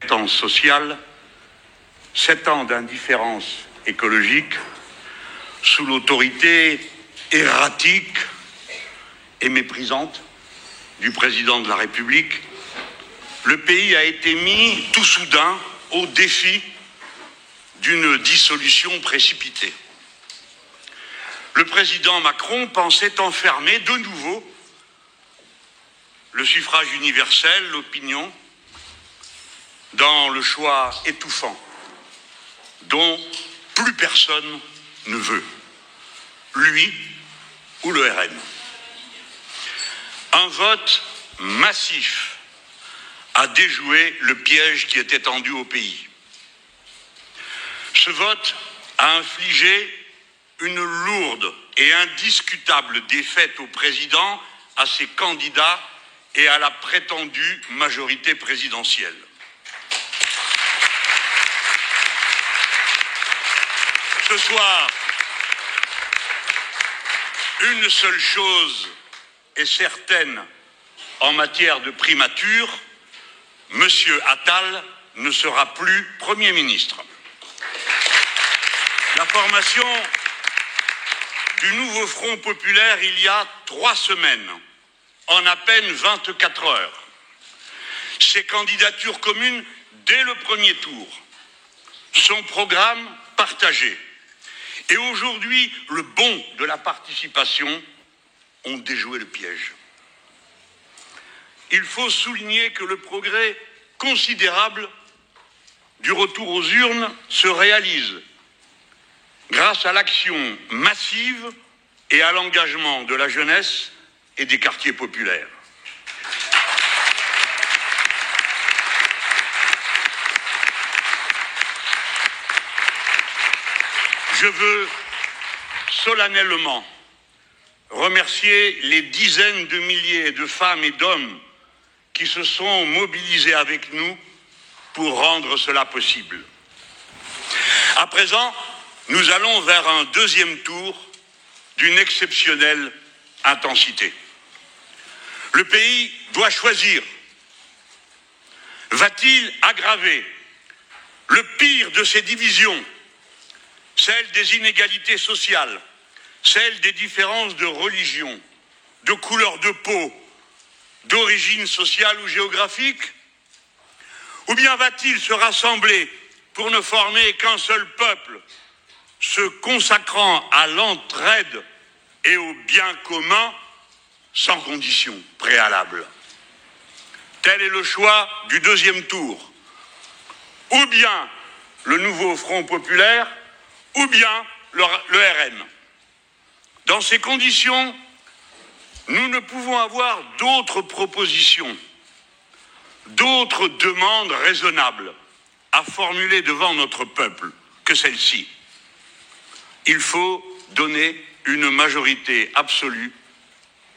temps social, 7 ans d'indifférence écologique sous l'autorité erratique et méprisante du président de la République, le pays a été mis tout soudain au défi d'une dissolution précipitée. Le président Macron pensait enfermer de nouveau le suffrage universel, l'opinion, dans le choix étouffant dont plus personne ne veut, lui ou le RN. Un vote massif a déjoué le piège qui était tendu au pays. Ce vote a infligé une lourde et indiscutable défaite au président, à ses candidats et à la prétendue majorité présidentielle. Ce soir, une seule chose est certaine en matière de primature, M. Attal ne sera plus Premier ministre. La formation du nouveau Front populaire il y a 3 semaines, en à peine 24 heures. Ses candidatures communes dès le premier tour. Son programme partagé. Et aujourd'hui, le bon de la participation ont déjoué le piège. Il faut souligner que le progrès considérable du retour aux urnes se réalise grâce à l'action massive et à l'engagement de la jeunesse et des quartiers populaires. Je veux solennellement remercier les dizaines de milliers de femmes et d'hommes qui se sont mobilisés avec nous pour rendre cela possible. À présent, nous allons vers un deuxième tour d'une exceptionnelle intensité. Le pays doit choisir. Va-t-il aggraver le pire de ces divisions, celle des inégalités sociales, celle des différences de religion, de couleur de peau, d'origine sociale ou géographique? Ou bien va-t-il se rassembler pour ne former qu'un seul peuple, se consacrant à l'entraide et au bien commun sans condition préalable? Tel est le choix du deuxième tour. Ou bien le nouveau Front populaire, ou bien le RN. Dans ces conditions, nous ne pouvons avoir d'autres propositions, d'autres demandes raisonnables à formuler devant notre peuple que celle-ci. Il faut donner une majorité absolue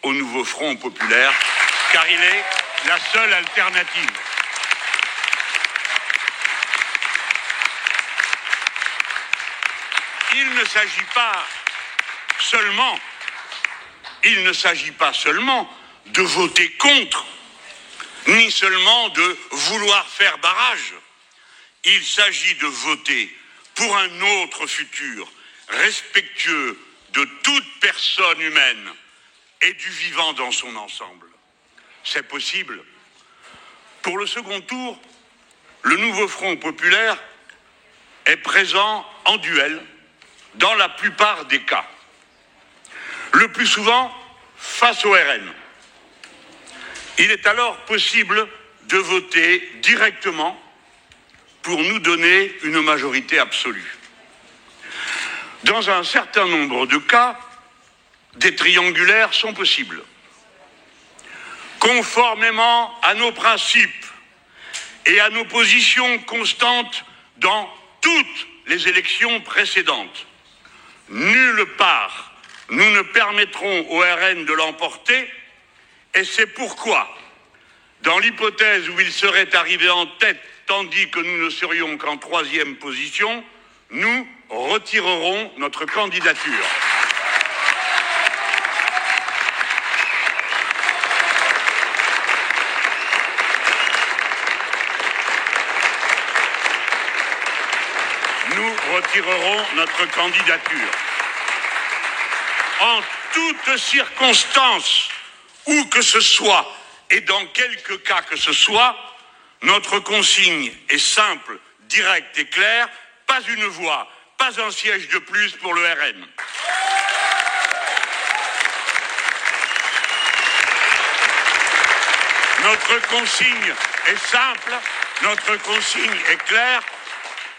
au nouveau Front populaire, car il est la seule alternative. Il ne s'agit pas seulement de voter contre, ni seulement de vouloir faire barrage. Il s'agit de voter pour un autre futur, respectueux de toute personne humaine et du vivant dans son ensemble. C'est possible. Pour le second tour, le nouveau Front populaire est présent en duel dans la plupart des cas. Le plus souvent face au RN. Il est alors possible de voter directement pour nous donner une majorité absolue. Dans un certain nombre de cas, des triangulaires sont possibles. Conformément à nos principes et à nos positions constantes dans toutes les élections précédentes, nulle part nous ne permettrons au RN de l'emporter, et c'est pourquoi, dans l'hypothèse où il serait arrivé en tête tandis que nous ne serions qu'en 3e position, nous retirerons notre candidature. retirerons notre candidature. En toutes circonstances, où que ce soit et dans quelque cas que ce soit, notre consigne est simple, directe et claire, pas une voix, pas un siège de plus pour le RN. Notre consigne est simple, notre consigne est claire,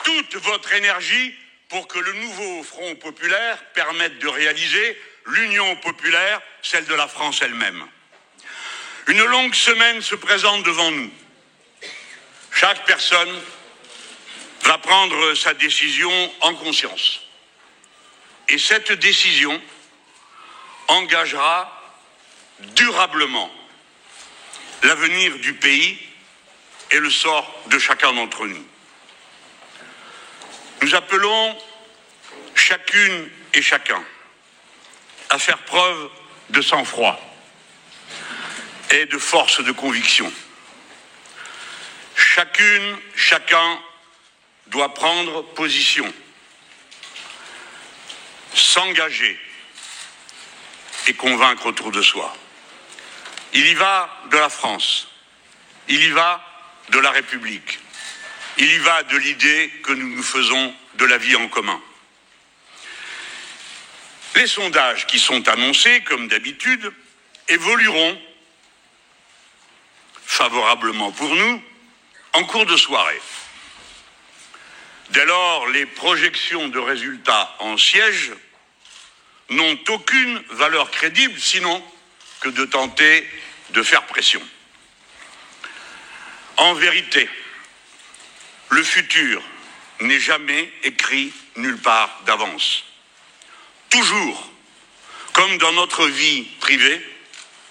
toute votre énergie pour que le nouveau Front populaire permette de réaliser l'union populaire, celle de la France elle-même. Une longue semaine se présente devant nous. Chaque personne va prendre sa décision en conscience. Et cette décision engagera durablement l'avenir du pays et le sort de chacun d'entre nous. Nous appelons chacune et chacun à faire preuve de sang-froid et de force de conviction. Chacune, chacun doit prendre position, s'engager et convaincre autour de soi. Il y va de la France, il y va de la République, il y va de l'idée que nous nous faisons de la vie en commun. Les sondages qui sont annoncés, comme d'habitude, évolueront favorablement pour nous en cours de soirée. Dès lors, les projections de résultats en sièges n'ont aucune valeur crédible, sinon que de tenter de faire pression. En vérité, le futur n'est jamais écrit nulle part d'avance. Toujours, comme dans notre vie privée,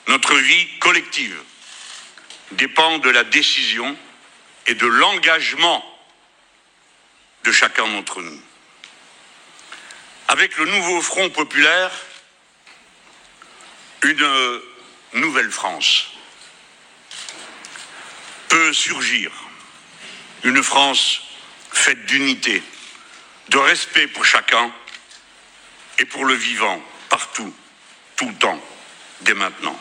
notre vie collective dépend de la décision et de l'engagement de chacun d'entre nous. Avec le nouveau Front populaire, une nouvelle France peut surgir. Une France faite d'unité, de respect pour chacun et pour le vivant, partout, tout le temps, dès maintenant.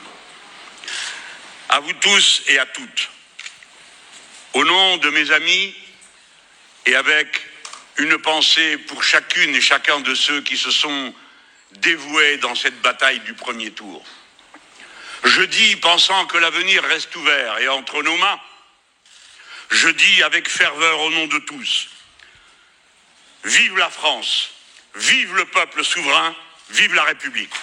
À vous tous et à toutes, au nom de mes amis et avec une pensée pour chacune et chacun de ceux qui se sont dévoués dans cette bataille du premier tour, je dis, pensant que l'avenir reste ouvert et entre nos mains, je dis avec ferveur au nom de tous, vive la France, vive le peuple souverain, vive la République.